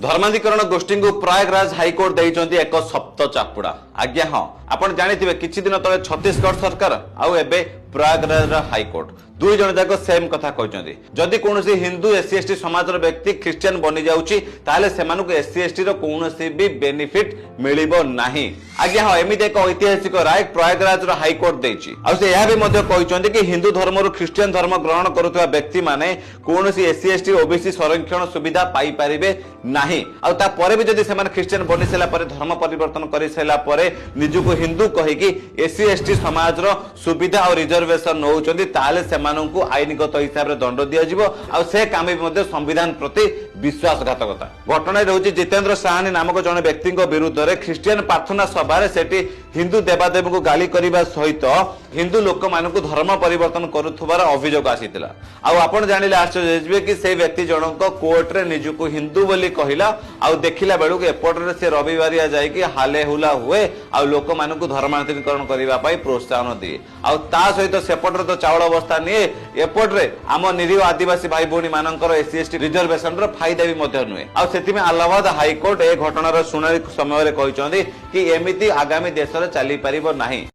धर्माधिकरण गोष्ठी को प्रयागराज हाईकोर्ट देइचंती एक सप्त चापुड़ा। आज्ञा हाँ आपन जानिथिबे किछि दिन तले छत्तीसगढ़ सरकार आउ एबे प्रयागराज हाईकोर्ट दुई जन जाक सेम कथा कहते जदि कौन हिंदू एससी एसटी समाज व्यक्ति ख्रिस्टियन बनी जाउची ताले सेमानुक एससी एसटी रो कौनसी भी बेनिफिट मिलिबो नाही। आज्ञा हाँ एमिति एक ऐतिहासिक राय प्रयागराज हाईकोर्ट देइची। आ से यह भी मध्य कहते कि हिंदू धर्म रु ख्रिस्टियन धर्म ग्रहण करुवा व्यक्ति माने कौनसी एससी एसटी ओबीसी संरक्षण सुविधा पाई पारिबे नाही। आ ता परे भी जदि सेमान ख्रिस्टियन बनी सला परे धर्म परिवर्तन करि सला परे निजुको हिंदू कहिकी एससी एसटी समाज रो सुविधा और रिजर्वेशन नउचंदी ताले सेमानंकु आईनगत हिसाब रे दंड दिया जिवो। आ से काम भी मध्य संविधान प्रति विश्वासघातकता घटना रहउची जितेंद्र साहानी नामक जने व्यक्ति विरुद्ध रे ख्रिस्टियन प्रार्थना सभा रे सेठी हिंदू देवादेव को गाली करबा सहित हिंदू लोक मानकु धर्म परिवर्तन करुथबार अभियोग आसीतिला। आ आपण जानिले आश्चर्य हेजिबे कि से व्यक्ति जनक कोर्ट रे निजुको हिंदू बोली कहिला आ देखिला बेलु एपट रे से रविवारिया जाय कि हाले हुला हुए आ लोक मानकु धर्मांतरीकरण करबा पई प्रोत्साहन दिए। आ ता सहित सेपट रे तो चावल अवस्था निए एपट रे आम निरीह आदिवासी भाई भौणी मानकर एससी एसटी रिजर्वेशन रो फायदा भी मध्य नुए। आ सेतिमे इलाहाबाद हाईकोर्ट ए घटनार सुनानी समय रे कहिसंदी कि एमिति आगामी देश रे चली परिबो नाही।